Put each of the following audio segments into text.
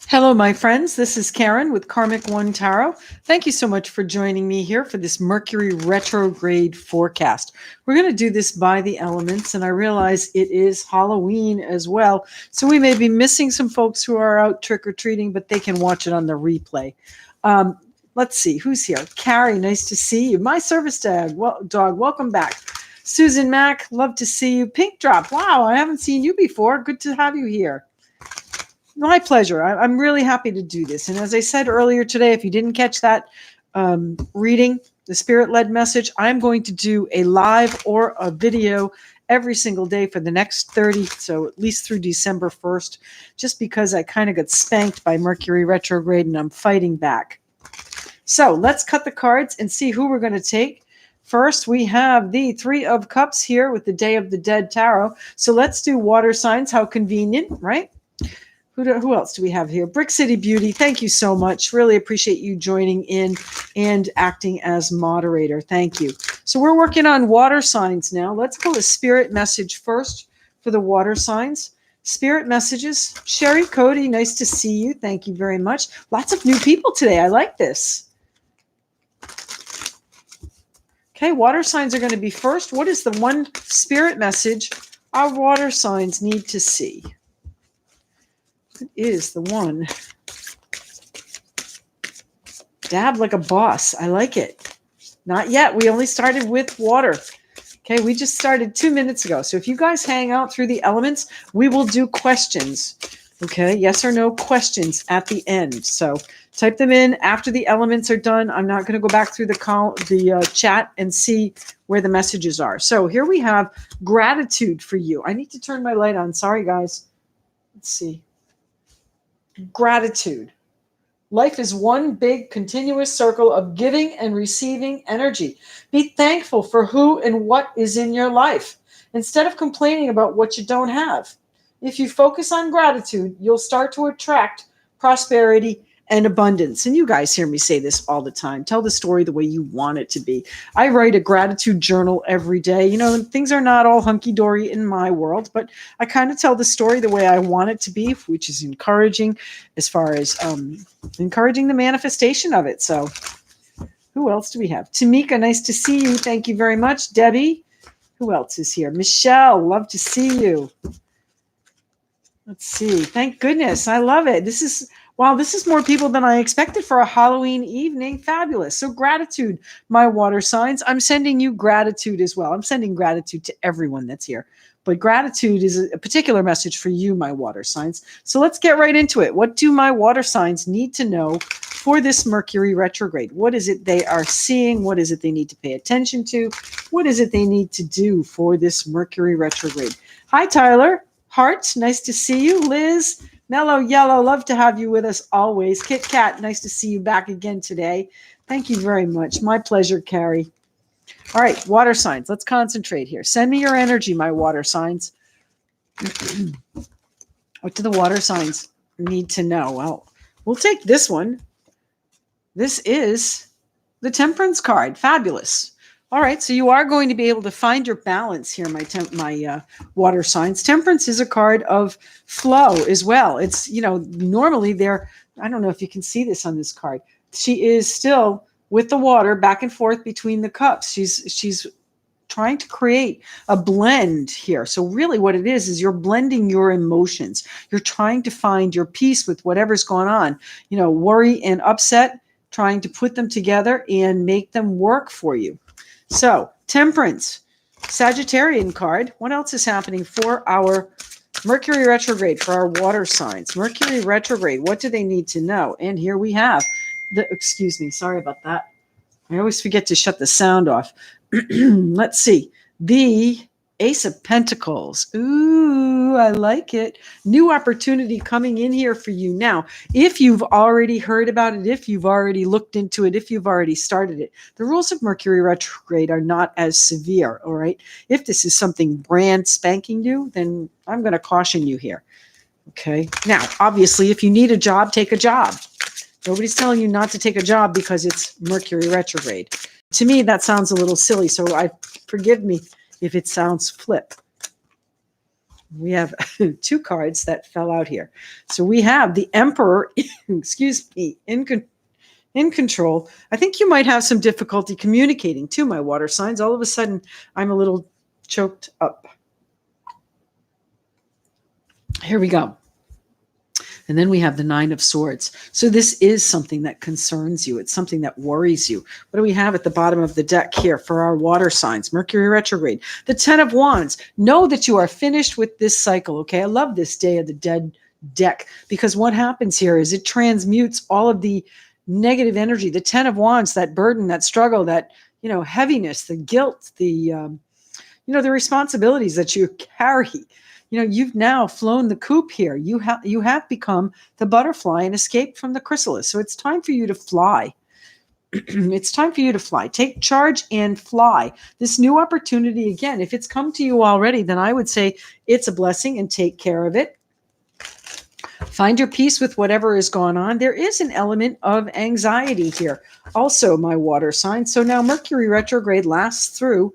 Hello, my friends. This is Karen with Karmic One Tarot. Thank you so much for joining me here for this Mercury retrograde forecast. We're going to do this by the elements, and I realize it is Halloween as well. So we may be missing some folks who are out trick-or-treating, but they can watch it on the replay. Let's see, who's here? Carrie, nice to see you. My service dog, welcome back. Susan Mack, love to see you. Pink Drop, wow, I haven't seen you before. Good to have you here. My pleasure. I'm really happy to do this. And as I said earlier today, if you didn't catch that reading, the spirit-led message, I'm going to do a live or a video every single day for the next 30, so at least through December 1st, just because I kind of got spanked by Mercury retrograde and I'm fighting back. So let's cut the cards and see who we're going to take. First, we have the Three of Cups here with the Day of the Dead Tarot. So let's do water signs. How convenient, right? Who else do we have here? Brick City Beauty, thank you so much. Really appreciate you joining in and acting as moderator. Thank you. So we're working on water signs now. Let's pull a spirit message first for the water signs. Spirit messages. Sherry, Cody, nice to see you. Thank you very much. Lots of new people today. I like this. Okay, water signs are going to be first. What is the one spirit message our water signs need to see? It is the one. Dab like a boss. I like it. Not yet. We only started with water. Okay, we just started 2 minutes ago. So if you guys hang out through the elements, we will do questions. Okay, yes or no questions at the end. So type them in after the elements are done. I'm not going to go back through the chat and see where the messages are. So here we have gratitude for you. I need to turn my light on. Sorry, guys. Let's see. Gratitude. Life is one big continuous circle of giving and receiving energy. Be thankful for who and what is in your life instead of complaining about what you don't have. If you focus on gratitude, you'll start to attract prosperity and abundance. And you guys hear me say this all the time. Tell the story the way you want it to be. I write a gratitude journal every day. You know, things are not all hunky-dory in my world, but I kind of tell the story the way I want it to be, which is encouraging as far as encouraging the manifestation of it. So who else do we have? Tamika, nice to see you. Thank you very much. Debbie, who else is here? Michelle, love to see you. Let's see. Thank goodness. I love it. This is more people than I expected for a Halloween evening. Fabulous. So gratitude, my water signs. I'm sending you gratitude as well. I'm sending gratitude to everyone that's here. But gratitude is a particular message for you, my water signs. So let's get right into it. What do my water signs need to know for this Mercury retrograde? What is it they are seeing? What is it they need to pay attention to? What is it they need to do for this Mercury retrograde? Hi, Tyler. Heart, nice to see you. Liz, Mellow Yellow, love to have you with us always. Kit Kat, nice to see you back again today. Thank you very much. My pleasure, Carrie. All right, water signs. Let's concentrate here. Send me your energy, my water signs. What do the water signs need to know? Well, we'll take this one. This is the Temperance card. Fabulous. All right, so you are going to be able to find your balance here, my water signs. Temperance is a card of flow as well. It's, you know, normally there, I don't know if you can see this on this card. She is still with the water back and forth between the cups. She's trying to create a blend here. So really what it is you're blending your emotions. You're trying to find your peace with whatever's going on. You know, worry and upset, trying to put them together and make them work for you. So, Temperance, Sagittarian card. What else is happening for our Mercury retrograde, for our water signs? Mercury retrograde, what do they need to know? And here we have excuse me, sorry about that. I always forget to shut the sound off. Let's see. The Ace of Pentacles. Ooh, I like it. New opportunity coming in here for you. Now, if you've already heard about it, if you've already looked into it, if you've already started it, the rules of Mercury retrograde are not as severe, all right? If this is something brand spanking new, then I'm going to caution you here, okay? Now, obviously, if you need a job, take a job. Nobody's telling you not to take a job because it's Mercury retrograde. To me, that sounds a little silly, so forgive me if it sounds flip. We have two cards that fell out here. So we have the Emperor, excuse me, in control. I think you might have some difficulty communicating to my water signs. All of a sudden, I'm a little choked up. Here we go. And then we have the Nine of Swords. So this is something that concerns you. It's something that worries you. What do we have at the bottom of the deck here for our water signs? Mercury retrograde. The Ten of Wands. Know that you are finished with this cycle, okay? I love this Day of the Dead deck because what happens here is it transmutes all of the negative energy. The Ten of Wands, that burden, that struggle, that, heaviness, the guilt, the responsibilities that you carry. You've now flown the coop here. You have become the butterfly and escaped from the chrysalis. So it's time for you to fly. It's time for you to fly. Take charge and fly. This new opportunity, again, if it's come to you already, then I would say it's a blessing and take care of it. Find your peace with whatever is going on. There is an element of anxiety here. Also, my water sign. So now Mercury retrograde lasts through,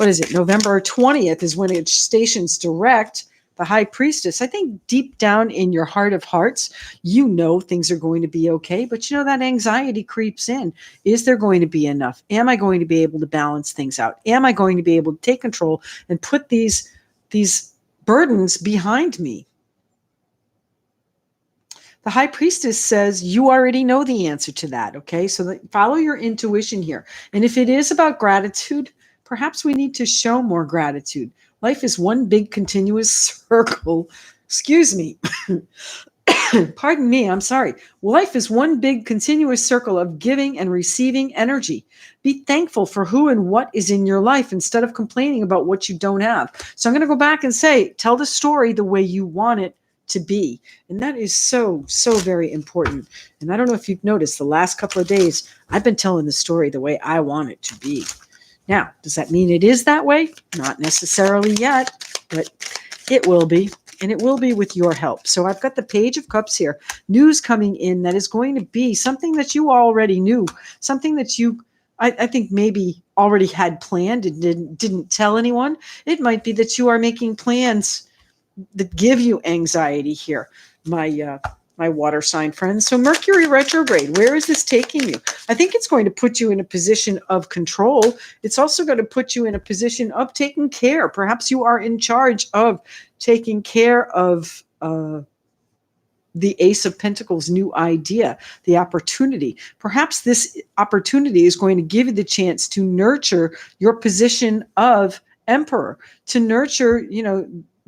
November 20th is when it stations direct, the High Priestess. I think deep down in your heart of hearts, things are going to be okay, but that anxiety creeps in. Is there going to be enough? Am I going to be able to balance things out? Am I going to be able to take control and put these burdens behind me? The High Priestess says you already know the answer to that, okay? So follow your intuition here. And if it is about gratitude, perhaps we need to show more gratitude. Life is one big continuous circle. Excuse me. Pardon me, I'm sorry. Life is one big continuous circle of giving and receiving energy. Be thankful for who and what is in your life instead of complaining about what you don't have. So I'm going to go back and say, tell the story the way you want it to be. And that is so, so very important. And I don't know if you've noticed the last couple of days, I've been telling the story the way I want it to be. Now, does that mean it is that way? Not necessarily yet, but it will be, and it will be with your help. So I've got the Page of Cups here, news coming in that is going to be something that you already knew, something that you, I think maybe already had planned and didn't tell anyone. It might be that you are making plans that give you anxiety here, my water sign friends. So Mercury retrograde, where is this taking you? I think it's going to put you in a position of control. It's also going to put you in a position of taking care. Perhaps you are in charge of taking care of the Ace of Pentacles new idea, the opportunity. Perhaps this opportunity is going to give you the chance to nurture your position of Emperor, to nurture,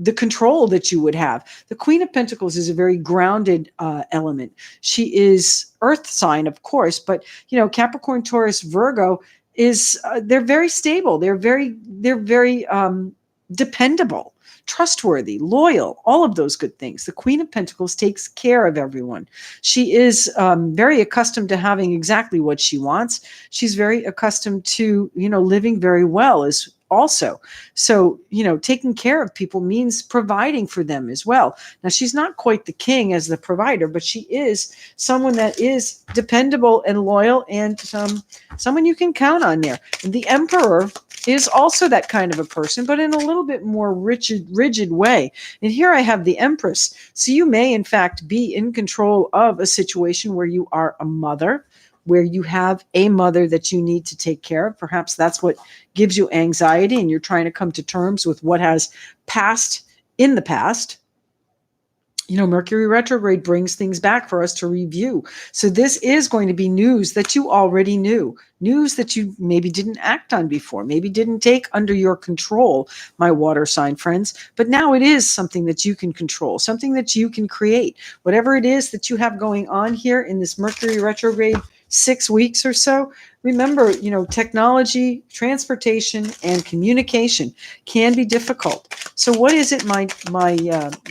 the control that you would have. The Queen of Pentacles is a very grounded element. She is earth sign, of course, but Capricorn, Taurus, Virgo is they're very stable. They're very dependable, trustworthy, loyal, all of those good things. The Queen of Pentacles takes care of everyone. She is very accustomed to having exactly what she wants. She's very accustomed to, living very well as also. So, taking care of people means providing for them as well. Now, she's not quite the king as the provider, but she is someone that is dependable and loyal and someone you can count on there. And the Emperor is also that kind of a person, but in a little bit more rigid way. And here I have the Empress. So you may, in fact, be in control of a situation where you are a mother, where you have a mother that you need to take care of. Perhaps that's what gives you anxiety and you're trying to come to terms with what has passed in the past. Mercury retrograde brings things back for us to review. So this is going to be news that you already knew, news that you maybe didn't act on before, maybe didn't take under your control, my water sign friends. But now it is something that you can control, something that you can create. Whatever it is that you have going on here in this Mercury retrograde 6 weeks or so, remember, technology, transportation, and communication can be difficult. So what is it my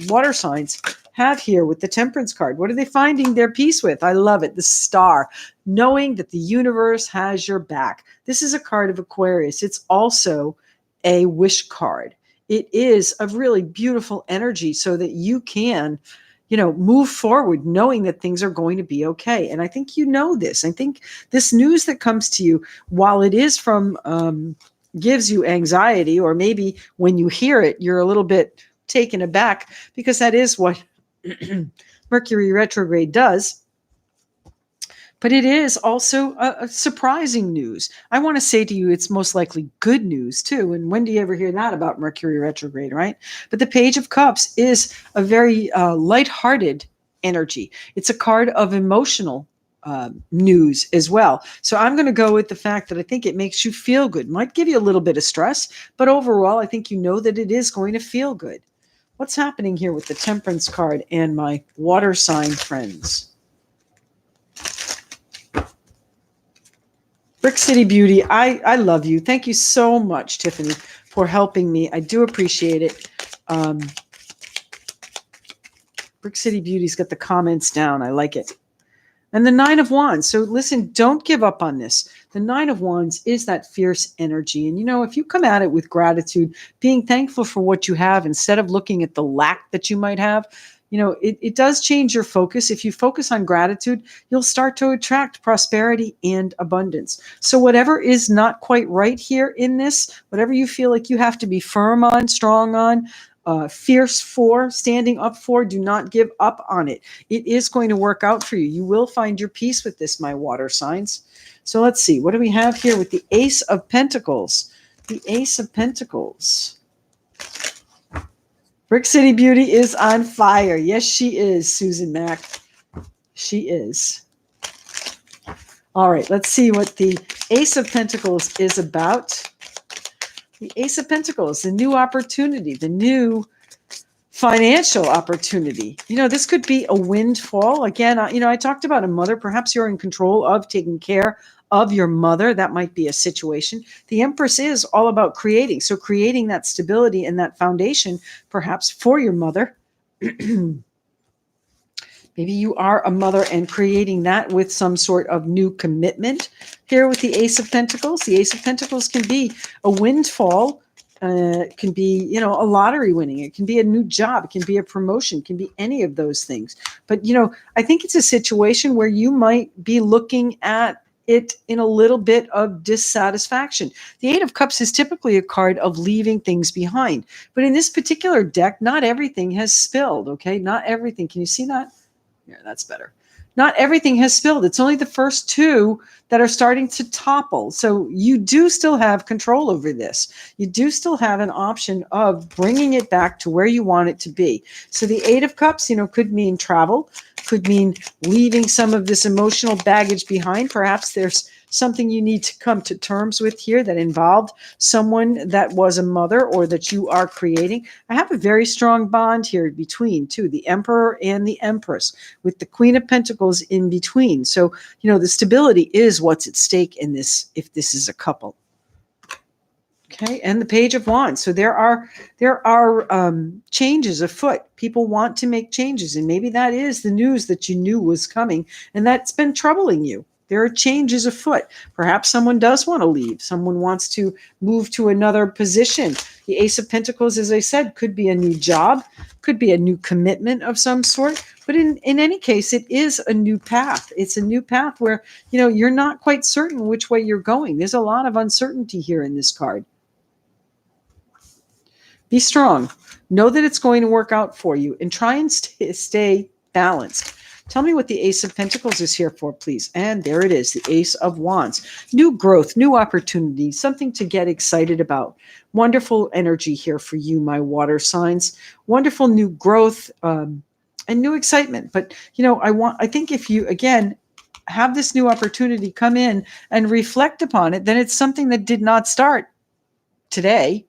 water signs have here with the Temperance card? What are they finding their peace with? I love it. The Star, knowing that the universe has your back. This is a card of Aquarius. It's also a wish card. It is a really beautiful energy so that you can move forward knowing that things are going to be okay. And I think this. I think this news that comes to you, while it is from, gives you anxiety, or maybe when you hear it, you're a little bit taken aback, because that is what Mercury retrograde does. But it is also a surprising news. I want to say to you, it's most likely good news too. And when do you ever hear that about Mercury retrograde, right? But the Page of Cups is a very lighthearted energy. It's a card of emotional news as well. So I'm going to go with the fact that I think it makes you feel good. Might give you a little bit of stress, but overall, I think you know that it is going to feel good. What's happening here with the Temperance card and my water sign friends? Brick City Beauty, I love you. Thank you so much, Tiffany, for helping me. I do appreciate it. Brick City Beauty's got the comments down. I like it. And the Nine of Wands. So listen, don't give up on this. The Nine of Wands is that fierce energy. And, you know, if you come at it with gratitude, being thankful for what you have instead of looking at the lack that you might have, you know, it does change your focus. If you focus on gratitude, you'll start to attract prosperity and abundance. So whatever is not quite right here in this, whatever you feel like you have to be firm on, strong on, fierce for, standing up for, do not give up on it. It is going to work out for you. You will find your peace with this, my water signs. So let's see. What do we have here with the Ace of Pentacles? The Ace of Pentacles. Brick City Beauty is on fire. Yes, she is, Susan Mack. She is. All right, let's see what the Ace of Pentacles is about. The Ace of Pentacles, the new opportunity, the new financial opportunity. You know, this could be a windfall. Again, you know, I talked about a mother. Perhaps you're in control of taking care of your mother. That might be a situation. The Empress is all about creating. So creating that stability and that foundation, perhaps for your mother. Maybe you are a mother and creating that with some sort of new commitment. Here with the Ace of Pentacles, the Ace of Pentacles can be a windfall. It can be, you know, a lottery winning. It can be a new job. It can be a promotion. It can be any of those things. But, you know, I think it's a situation where you might be looking at it in a little bit of dissatisfaction. The Eight of Cups is typically a card of leaving things behind. But in this particular deck, not everything has spilled, okay? Not everything. Can you see that? Yeah, that's better. Not everything has spilled. It's only the first two that are starting to topple. So you do still have control over this. You do still have an option of bringing it back to where you want it to be. So the Eight of Cups, you know, could mean travel, could mean leaving some of this emotional baggage behind. Perhaps there's something you need to come to terms with here that involved someone that was a mother or that you are creating. I have a very strong bond here between the Emperor and the Empress, with the Queen of Pentacles in between. So, you know, the stability is what's at stake in this, if this is a couple. Okay, and the Page of Wands. So there are changes afoot. People want to make changes, and maybe that is the news that you knew was coming, and that's been troubling you. There are changes afoot. Perhaps someone does want to leave. Someone wants to move to another position. The Ace of Pentacles, as I said, could be a new job, could be a new commitment of some sort. But in any case, it is a new path. It's a new path where, you know, you're not quite certain which way you're going. There's a lot of uncertainty here in this card. Be strong. Know that it's going to work out for you, and try and stay balanced. Tell me what the Ace of Pentacles is here for, please. And there it is, the Ace of Wands. New growth, new opportunity, something to get excited about. Wonderful energy here for you, my water signs. Wonderful new growth and new excitement. But, you know, I think if you, again, have this new opportunity come in and reflect upon it, then it's something that did not start today.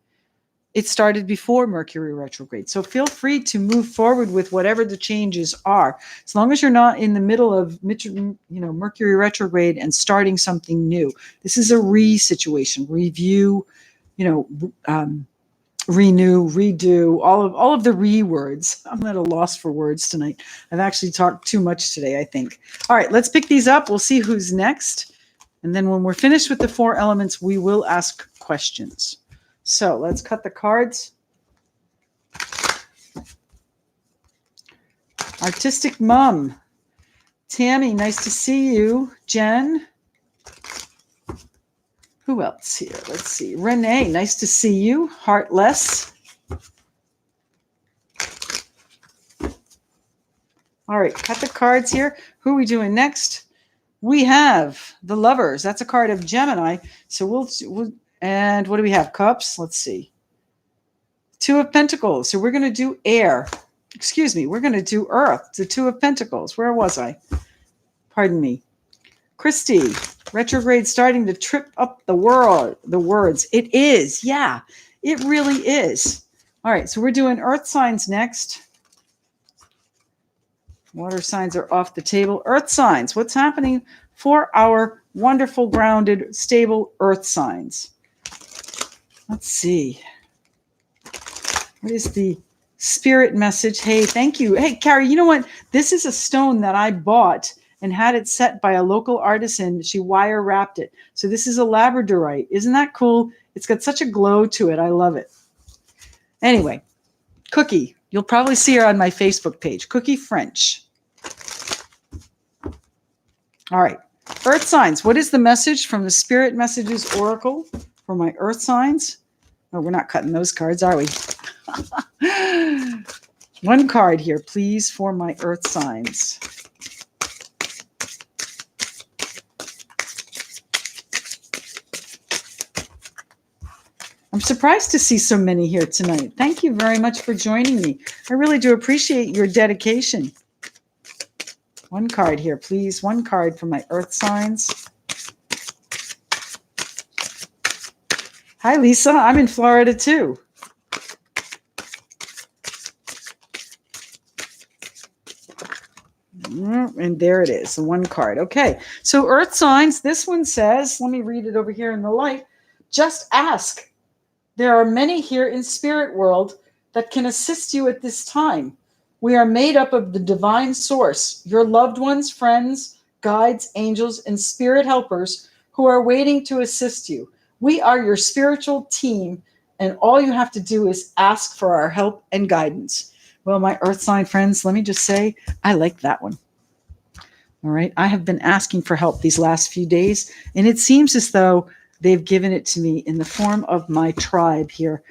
It started before Mercury retrograde. So feel free to move forward with whatever the changes are. As long as you're not in the middle of, you know, Mercury retrograde and starting something new. This is a situation, review, you know, renew, redo, all of the words. I'm at a loss for words tonight. I've actually talked too much today, I think. All right, let's pick these up. We'll see who's next. And then when we're finished with the 4 elements, we will ask questions. So let's cut the cards. Artistic Mom. Tammy, nice to see you. Jen. Who else here? Let's see. Renee, nice to see you. Heartless. All right, cut the cards here. Who are we doing next? We have the Lovers. That's a card of Gemini. So we'll and what do we have? Cups. Let's see. Two of Pentacles. So we're going to do air. Excuse me. We're going to do earth. The Two of Pentacles. Where was I? Pardon me. Christy. Retrograde starting to trip up the words. It is. Yeah, it really is. All right. So we're doing earth signs next. Water signs are off the table. Earth signs. What's happening for our wonderful, grounded, stable earth signs? Let's see. What is the spirit message? Hey, thank you. Hey, Carrie, you know what? This is a stone that I bought and had it set by a local artisan. She wire wrapped it. So this is a labradorite. Isn't that cool? It's got such a glow to it. I love it. Anyway, Cookie. You'll probably see her on my Facebook page. Cookie French. All right. Earth signs. What is the message from the Spirit Messages Oracle for my earth signs? Oh, we're not cutting those cards, are we? One card here, please, for my earth signs. I'm surprised to see so many here tonight. Thank you very much for joining me. I really do appreciate your dedication. One card here, please. One card for my earth signs. Hi, Lisa. I'm in Florida, too. And there it is, the one card. Okay, so earth signs. This one says, let me read it over here in the light. Just ask. There are many here in spirit world that can assist you at this time. We are made up of the divine source, your loved ones, friends, guides, angels, and spirit helpers who are waiting to assist you. We are your spiritual team, and all you have to do is ask for our help and guidance. Well, my earth sign friends, let me just say, I like that one. All right. I have been asking for help these last few days, and it seems as though they've given it to me in the form of my tribe here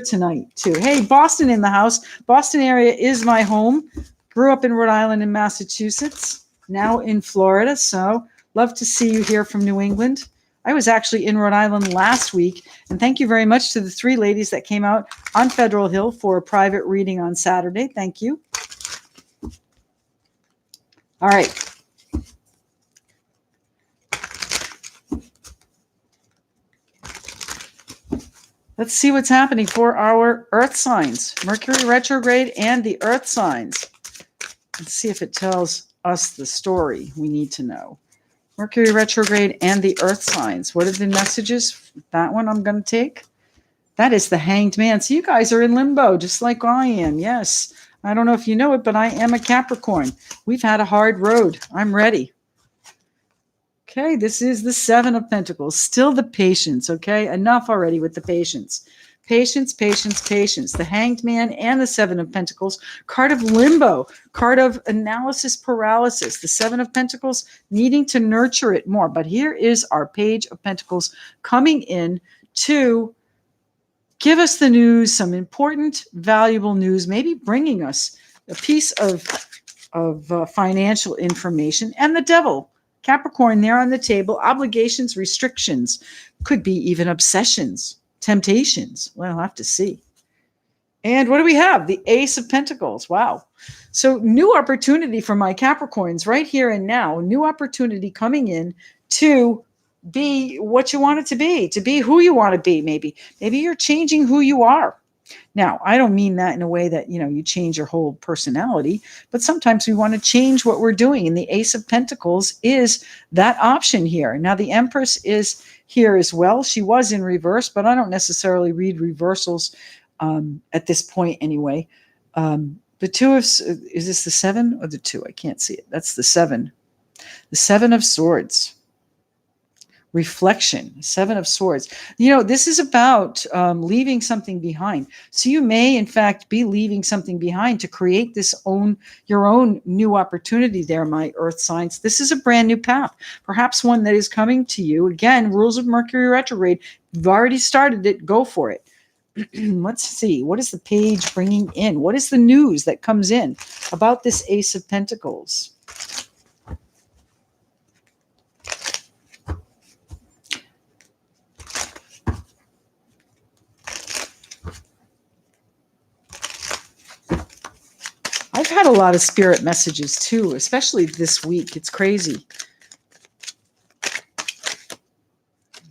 tonight too. Hey, Boston in the house. Boston area is my home. Grew up in Rhode Island and Massachusetts, now in Florida. So love to see you here from New England. I was actually in Rhode Island last week, and thank you very much to the 3 ladies that came out on Federal Hill for a private reading on Saturday. Thank you. All right. Let's see what's happening for our earth signs. Mercury retrograde and the earth signs. Let's see if it tells us the story we need to know. Mercury retrograde and the earth signs. What are the messages? That one I'm going to take. That is the Hanged Man. So you guys are in limbo, just like I am. Yes. I don't know if you know it, but I am a Capricorn. We've had a hard road. I'm ready. Okay, this is the 7 of Pentacles. Still the patience, okay? Enough already with the patience. Patience, patience, patience. The Hanged Man and the 7 of Pentacles. Card of limbo. Card of analysis paralysis. The 7 of Pentacles needing to nurture it more. But here is our Page of Pentacles coming in to give us the news, some important, valuable news, maybe bringing us a piece of financial information. And the Devil. Capricorn there on the table, obligations, restrictions, could be even obsessions, temptations. Well, I'll have to see. And what do we have? The Ace of Pentacles. Wow. So new opportunity for my Capricorns right here and now. New opportunity coming in to be what you want it to be who you want to be maybe. Maybe you're changing who you are. Now, I don't mean that in a way that, you change your whole personality, but sometimes we want to change what we're doing. And the Ace of Pentacles is that option here. Now, the Empress is here as well. She was in reverse, but I don't necessarily read reversals at this point anyway. The 2 of, is this the 7 or the 2? I can't see it. That's the 7. The 7 of Swords. Reflection, 7 of Swords. This is about leaving something behind. So you may, in fact, be leaving something behind to create your own new opportunity there, my earth signs. This is a brand new path, perhaps one that is coming to you. Again, rules of Mercury retrograde. You've already started it. Go for it. Let's see. What is the page bringing in? What is the news that comes in about this Ace of Pentacles? I've had a lot of spirit messages too, especially this week. It's crazy.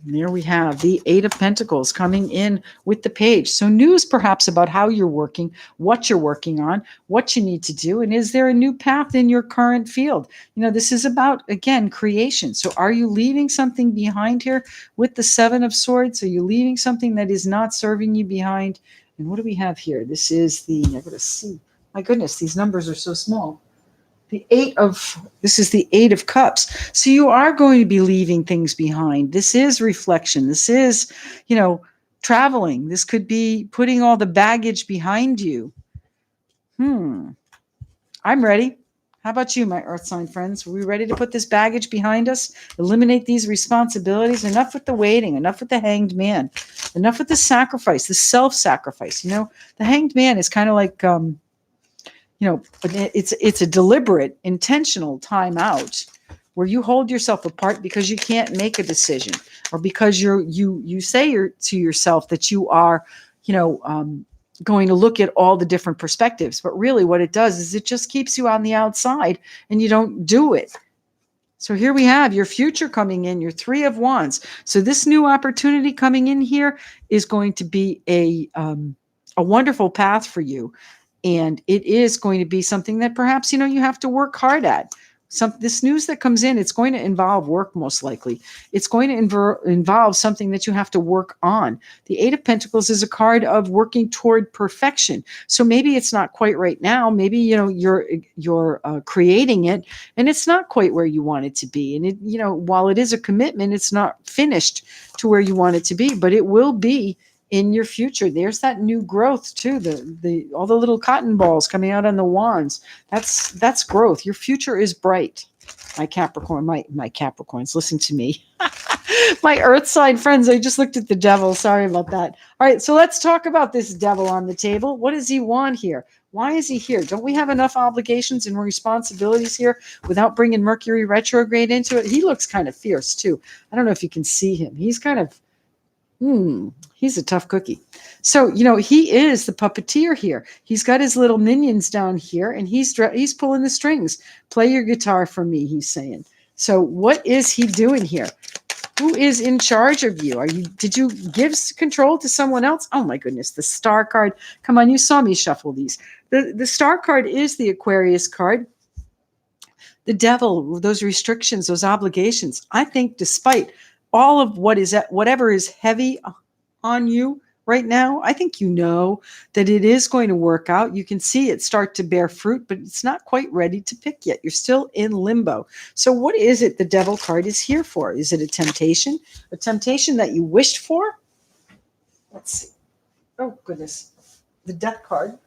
And there we have the Eight of Pentacles coming in with the page. So news perhaps about how you're working, what you're working on, what you need to do, and is there a new path in your current field? This is about, again, creation. So are you leaving something behind here with the Seven of Swords? Are you leaving something that is not serving you behind? And what do we have here? This is I gotta see. My goodness, these numbers are so small. This is the Eight of Cups. So you are going to be leaving things behind. This is reflection. This is, traveling. This could be putting all the baggage behind you. I'm ready. How about you, my earth sign friends? Are we ready to put this baggage behind us? Eliminate these responsibilities? Enough with the waiting. Enough with the hanged man. Enough with the sacrifice, the self-sacrifice. The hanged man is kind of like, it's a deliberate, intentional time out where you hold yourself apart because you can't make a decision, or because you say to yourself that you are, going to look at all the different perspectives. But really what it does is it just keeps you on the outside and you don't do it. So here we have your future coming in, your Three of Wands. So this new opportunity coming in here is going to be a wonderful path for you. And it is going to be something that perhaps, you have to work hard at. This news that comes in, it's going to involve work most likely. It's going to involve something that you have to work on. The Eight of Pentacles is a card of working toward perfection. So maybe it's not quite right now. Maybe, you're creating it and it's not quite where you want it to be. And while it is a commitment, it's not finished to where you want it to be, but it will be in your future. There's that new growth too. All the little cotton balls coming out on the wands. That's growth. Your future is bright. My Capricorn, my Capricorns, listen to me. My earth sign friends, I just looked at the devil. Sorry about that. All right, so let's talk about this devil on the table. What does he want here? Why is he here? Don't we have enough obligations and responsibilities here without bringing Mercury retrograde into it? He looks kind of fierce too. I don't know if you can see him. He's kind of he's a tough cookie. So, he is the puppeteer here. He's got his little minions down here and he's pulling the strings. Play your guitar for me, he's saying. So what is he doing here? Who is in charge of you? Did you give control to someone else? Oh my goodness, the Star card. Come on, you saw me shuffle these. The Star card is the Aquarius card. The devil, those restrictions, those obligations. I think despite all of whatever is heavy on you right now, I think that it is going to work out. You can see it start to bear fruit, but it's not quite ready to pick yet. You're still in limbo. So what is it the devil card is here for? Is it a temptation? A temptation that you wished for? Let's see. Oh, goodness. The death card.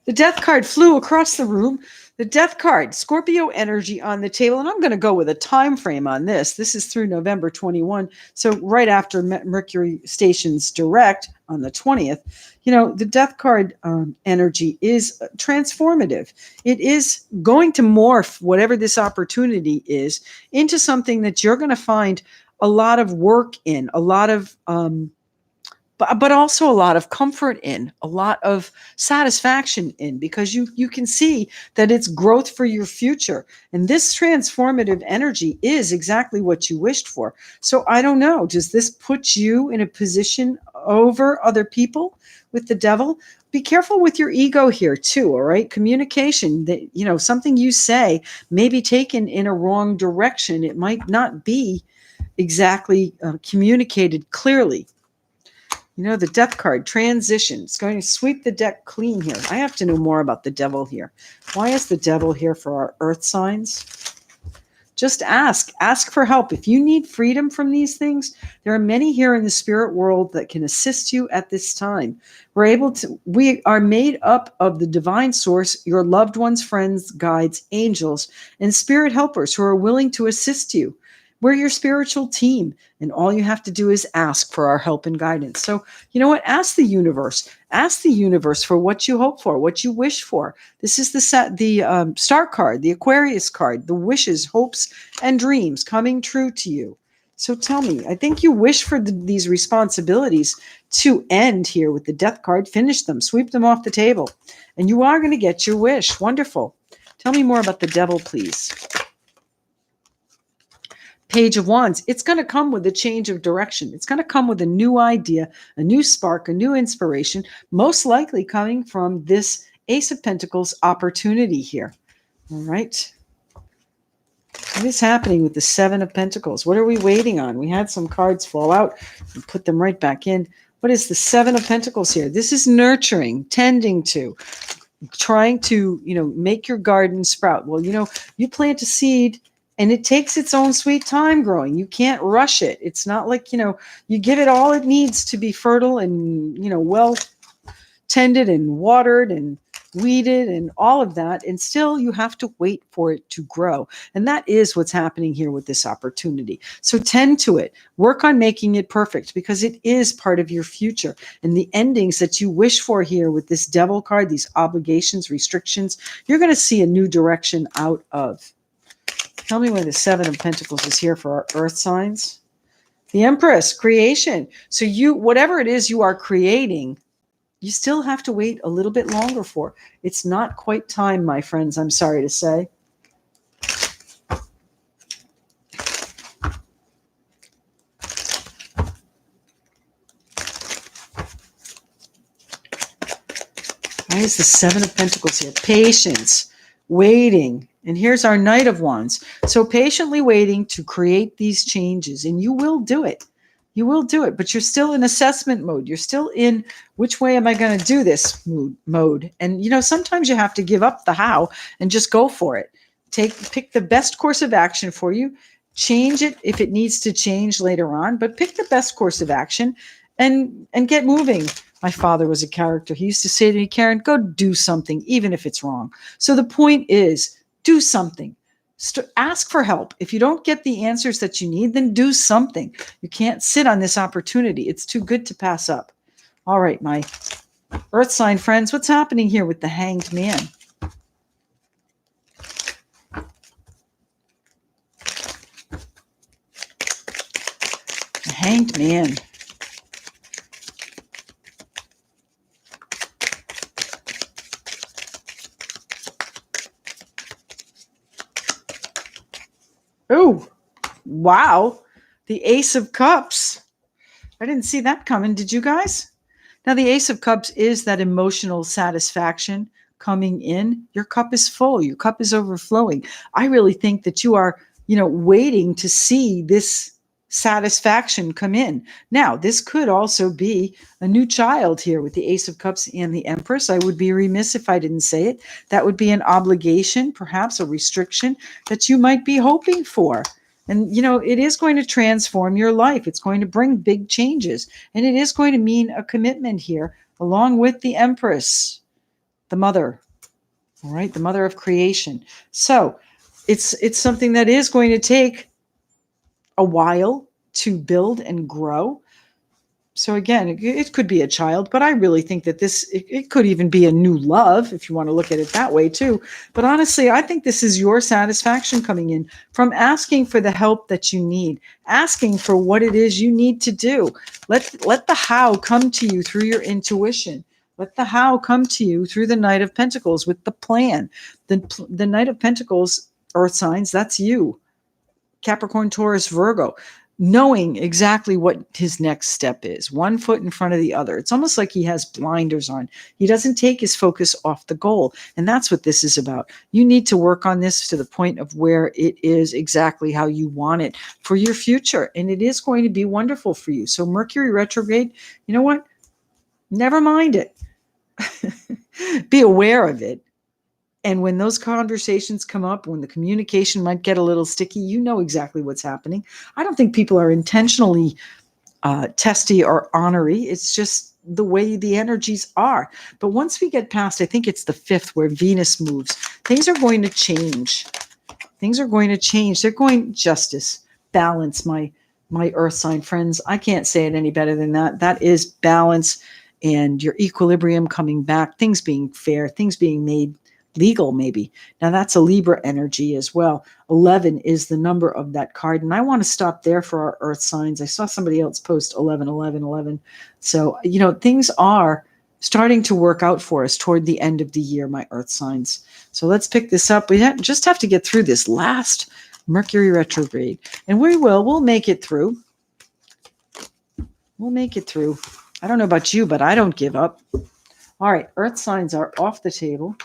The death card flew across the room. The death card, Scorpio energy on the table. And I'm going to go with a time frame on this. This is through November 21. So right after Mercury stations direct on the 20th, the death card energy is transformative. It is going to morph whatever this opportunity is into something that you're going to find a lot of work in, a lot of but also a lot of comfort in, a lot of satisfaction in, because you can see that it's growth for your future. And this transformative energy is exactly what you wished for. So I don't know, does this put you in a position over other people with the devil? Be careful with your ego here too, all right? Communication, that something you say may be taken in a wrong direction. It might not be exactly communicated clearly. The death card, transition. It's going to sweep the deck clean here. I have to know more about the devil here. Why is the devil here for our earth signs? Just ask. Ask for help. If you need freedom from these things, there are many here in the spirit world that can assist you at this time. We are made up of the divine source, your loved ones, friends, guides, angels, and spirit helpers who are willing to assist you We're your spiritual team, and all you have to do is ask for our help and guidance. So, you know what? Ask the universe. Ask the universe for what you hope for, what you wish for. This is the star card, the Aquarius card, the wishes, hopes, and dreams coming true to you. So tell me, I think you wish for these responsibilities to end here with the death card. Finish them, sweep them off the table, and you are going to get your wish. Wonderful. Tell me more about the devil, please. Page of Wands. It's going to come with a change of direction. It's going to come with a new idea, a new spark, a new inspiration, most likely coming from this Ace of Pentacles opportunity here. All right. What is happening with the Seven of Pentacles? What are we waiting on? We had some cards fall out and put them right back in. What is the Seven of Pentacles here? This is nurturing, tending to, trying to, make your garden sprout. Well, you plant a seed and it takes its own sweet time growing. You can't rush it. It's not like, you give it all it needs to be fertile and, well tended and watered and weeded and all of that. And still you have to wait for it to grow. And that is what's happening here with this opportunity. So tend to it. Work on making it perfect because it is part of your future. And the endings that you wish for here with this devil card, these obligations, restrictions, you're going to see a new direction out of. Tell me why the Seven of Pentacles is here for our earth signs. The Empress, creation. So whatever it is you are creating, you still have to wait a little bit longer for. It's not quite time, my friends, I'm sorry to say. Why is the Seven of Pentacles here? Patience, waiting. And here's our Knight of Wands. So patiently waiting to create these changes, and you will do it. You will do it, but you're still in assessment mode. You're still in which way am I going to do this mode. And, sometimes you have to give up the how and just go for it. Pick the best course of action for you. Change it if it needs to change later on, but pick the best course of action and get moving. My father was a character. He used to say to me, Karen, go do something, even if it's wrong. So the point is, do something. Ask for help. If you don't get the answers that you need, then do something. You can't sit on this opportunity. It's too good to pass up. All right, my earth sign friends, what's happening here with the Hanged Man? The Hanged Man. Oh, wow. The Ace of Cups. I didn't see that coming. Did you guys? Now, the Ace of Cups is that emotional satisfaction coming in. Your cup is full. Your cup is overflowing. I really think that you are, waiting to see this satisfaction come in. Now, this could also be a new child here with the Ace of Cups and the Empress. I would be remiss if I didn't say it. That would be an obligation, perhaps a restriction that you might be hoping for. And, it is going to transform your life. It's going to bring big changes. And it is going to mean a commitment here, along with the Empress, the mother, all right, the mother of creation. So it's something that is going to take a while to build and grow. So again, it could be a child, but I really think that it could even be a new love, if you want to look at it that way too. But honestly, I think this is your satisfaction coming in from asking for the help that you need, asking for what it is you need to do. Let the how come to you through your intuition. Let the how come to you through the Knight of Pentacles with the plan. The Knight of Pentacles, earth signs, that's you. Capricorn, Taurus, Virgo, knowing exactly what his next step is, one foot in front of the other. It's almost like he has blinders on. He doesn't take his focus off the goal. And that's what this is about. You need to work on this to the point of where it is exactly how you want it for your future. And it is going to be wonderful for you. So Mercury retrograde, you know what? Never mind it. Be aware of it. And when those conversations come up, when the communication might get a little sticky, you know exactly what's happening. I don't think people are intentionally testy or ornery. It's just the way the energies are. But once we get past, I think it's the 5th where Venus moves, things are going to change. Things are going to change. They're going justice, balance, my earth sign friends. I can't say it any better than that. That is balance and your equilibrium coming back, things being fair, things being made legal maybe. Now that's a Libra energy as well. 11 is the number of that card. And I want to stop there for our earth signs. I saw somebody else post 11, 11, 11. So, things are starting to work out for us toward the end of the year, my earth signs. So let's pick this up. We just have to get through this last Mercury retrograde. And we'll make it through. We'll make it through. I don't know about you, but I don't give up. All right, earth signs are off the table.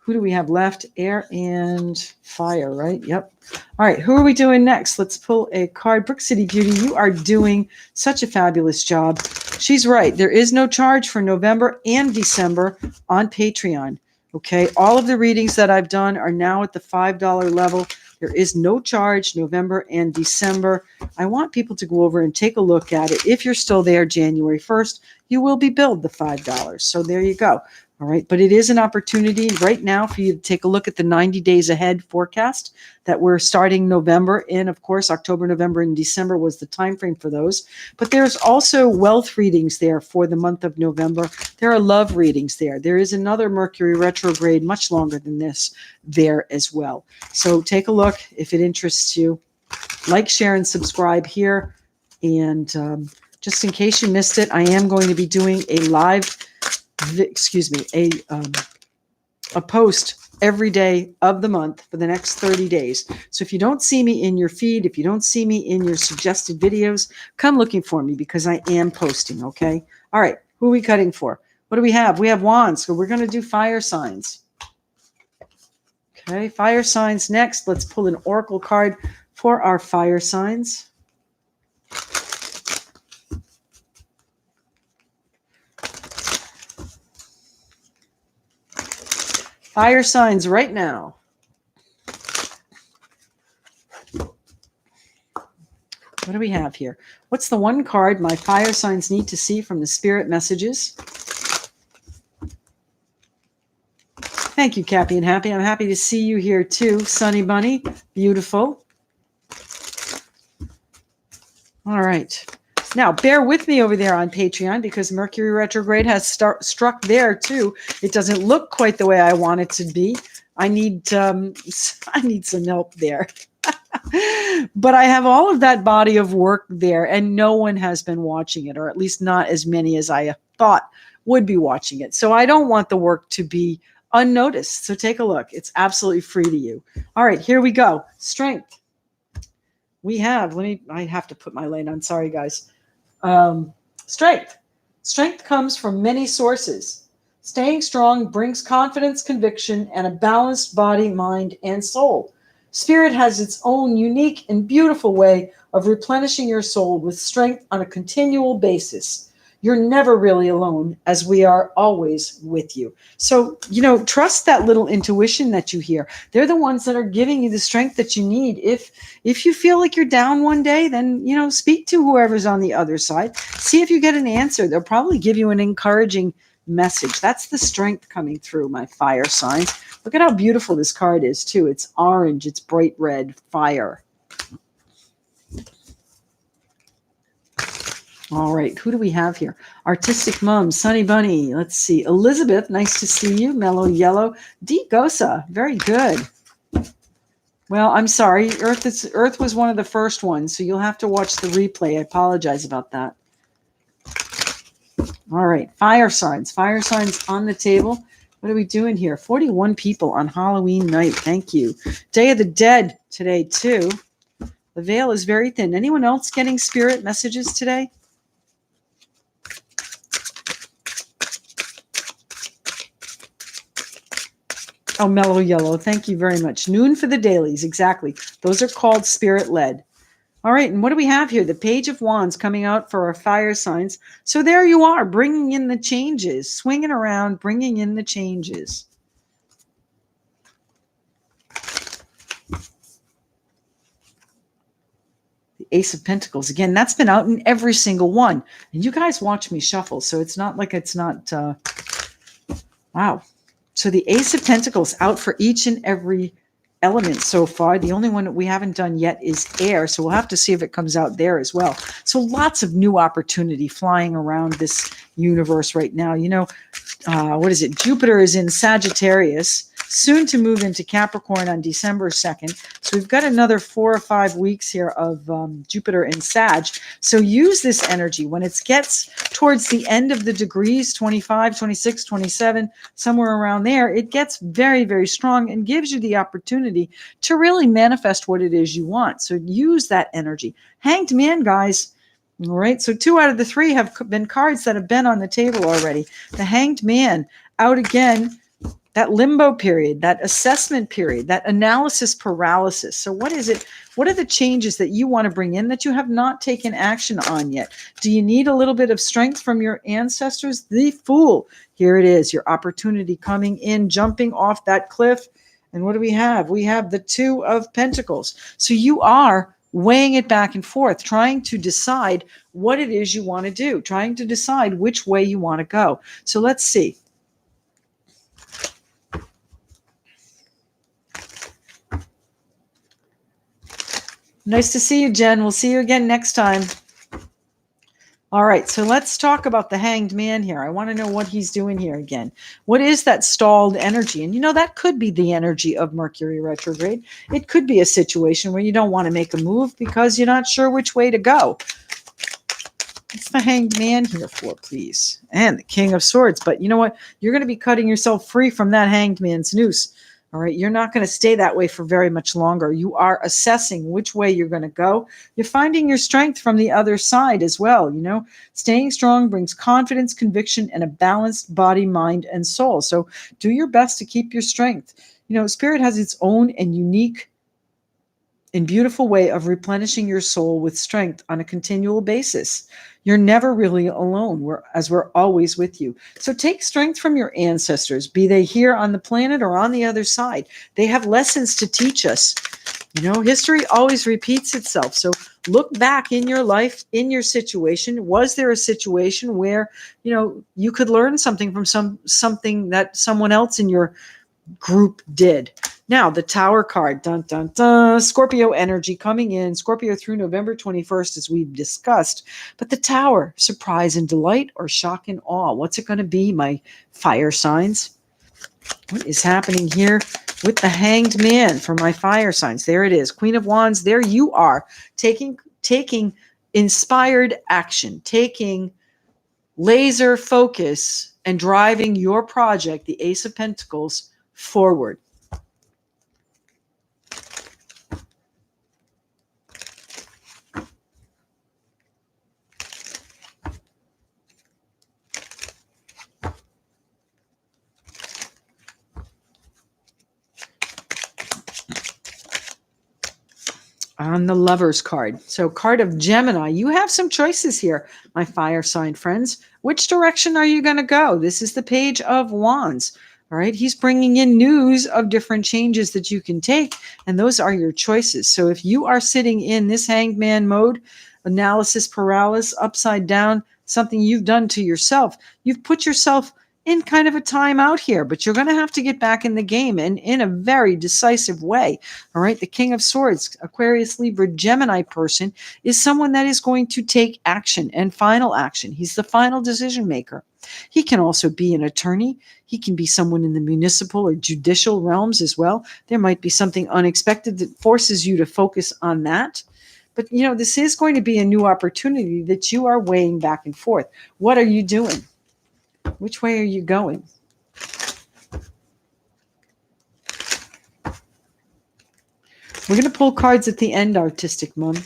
Who do we have left? Air and fire, right? Yep. All right, who are we doing next? Let's pull a card. Brook City Beauty, you are doing such a fabulous job. She's right. There is no charge for November and December on Patreon. Okay, all of the readings that I've done are now at the $5 level. There is no charge November and December. I want people to go over and take a look at it. If you're still there January 1st, you will be billed the $5. So there you go. All right. But it is an opportunity right now for you to take a look at the 90 days ahead forecast that we're starting November in. Of course, October, November, and December was the time frame for those. But there's also wealth readings there for the month of November. There are love readings there. There is another Mercury retrograde, much longer than this, there as well. So take a look if it interests you. Like, share, and subscribe here. And just in case you missed it, I am going to be doing a live a post every day of the month for the next 30 days. So if you don't see me in your feed, if you don't see me in your suggested videos, come looking for me because I am posting, okay? All right, who are we cutting for? What do we have? We have wands, so we're going to do fire signs. Okay, fire signs next. Let's pull an oracle card for our fire signs. Fire signs right now. What do we have here? What's the one card my fire signs need to see from the spirit messages? Thank you, Cappy and Happy. I'm happy to see you here too. Sunny Bunny, beautiful. All right. Now, bear with me over there on Patreon because Mercury retrograde has struck there too. It doesn't look quite the way I want it to be. I need some help there. But I have all of that body of work there, and no one has been watching it, or at least not as many as I thought would be watching it. So I don't want the work to be unnoticed. So take a look. It's absolutely free to you. All right, here we go. Strength. We have, I have to put my light on. Sorry, guys. Strength. Strength comes from many sources. Staying strong brings confidence, conviction, and a balanced body, mind, and soul. Spirit has its own unique and beautiful way of replenishing your soul with strength on a continual basis. You're never really alone, as we are always with you. So, trust that little intuition that you hear. They're the ones that are giving you the strength that you need. If you feel like you're down one day, then, speak to whoever's on the other side. See if you get an answer. They'll probably give you an encouraging message. That's the strength coming through, my fire signs. Look at how beautiful this card is, too. It's orange. It's bright red. Fire. All right, who do we have here? Artistic Mom, Sunny Bunny. Let's see. Elizabeth, nice to see you. Mellow Yellow. Dee Gosa, very good. Well, I'm sorry. Earth was one of the first ones, so you'll have to watch the replay. I apologize about that. All right, fire signs. Fire signs on the table. What are we doing here? 41 people on Halloween night. Thank you. Day of the Dead today, too. The veil is very thin. Anyone else getting spirit messages today? Oh, Mellow Yellow. Thank you very much. Noon for the dailies. Exactly. Those are called spirit-led. All right. And what do we have here? The Page of Wands coming out for our fire signs. So there you are, bringing in the changes, swinging around, bringing in the changes. The Ace of Pentacles. Again, that's been out in every single one. And you guys watch me shuffle. So it's not like it's not. Wow. So the Ace of Pentacles out for each and every elements so far. The only one that we haven't done yet is air, so we'll have to see if it comes out there as well. So lots of new opportunity flying around this universe right now. What is it? Jupiter is in Sagittarius, soon to move into Capricorn on December 2nd. So we've got another 4 or 5 weeks here of Jupiter in Sag. So use this energy when it gets towards the end of the degrees, 25, 26, 27, somewhere around there. It gets very, very strong and gives you the opportunity to really manifest what it is you want. So use that energy. Hanged Man, guys. All right, so 2 out of the 3 have been cards that have been on the table already. The Hanged Man out again, that limbo period, that assessment period, that analysis paralysis. So what is it? What are the changes that you want to bring in that you have not taken action on yet? Do you need a little bit of strength from your ancestors? The Fool. Here it is, your opportunity coming in, jumping off that cliff. And what do we have? We have the 2 of Pentacles. So you are weighing it back and forth, trying to decide what it is you want to do, trying to decide which way you want to go. So let's see. Nice to see you, Jen. We'll see you again next time. All right, so let's talk about the Hanged Man here. I want to know what he's doing here again. What is that stalled energy? And that could be the energy of Mercury retrograde. It could be a situation where you don't want to make a move because you're not sure which way to go. What's the Hanged Man here for, please? And the King of Swords. But you know what? You're going to be cutting yourself free from that Hanged Man's noose. All right, you're not going to stay that way for very much longer. You are assessing which way you're going to go. You're finding your strength from the other side as well. Staying strong brings confidence, conviction, and a balanced body, mind, and soul. So do your best to keep your strength. Spirit has its own and unique and beautiful way of replenishing your soul with strength on a continual basis. You're never really alone, we're always with you. So take strength from your ancestors, be they here on the planet or on the other side. They have lessons to teach us. History always repeats itself. So look back in your life, in your situation. Was there a situation where, you could learn something from something that someone else in your group did? Now, the Tower card, dun, dun, dun, Scorpio energy coming in, Scorpio through November 21st, as we've discussed. But the Tower, surprise and delight or shock and awe. What's it going to be, my fire signs? What is happening here with the Hanged Man for my fire signs? There it is, Queen of Wands. There you are, taking inspired action, taking laser focus and driving your project, the Ace of Pentacles, forward. On the Lovers card. So card of Gemini, you have some choices here, my fire sign friends. Which direction are you going to go? This is the Page of Wands. All right. He's bringing in news of different changes that you can take. And those are your choices. So if you are sitting in this Hanged Man mode, analysis paralysis, upside down, something you've done to yourself, you've put yourself in kind of a time out here, but you're going to have to get back in the game and in a very decisive way. All right. The King of Swords, Aquarius, Libra, Gemini person is someone that is going to take action and final action. He's the final decision maker. He can also be an attorney. He can be someone in the municipal or judicial realms as well. There might be something unexpected that forces you to focus on that. But, this is going to be a new opportunity that you are weighing back and forth. What are you doing? Which way are you going? We're going to pull cards at the end, Artistic Mom.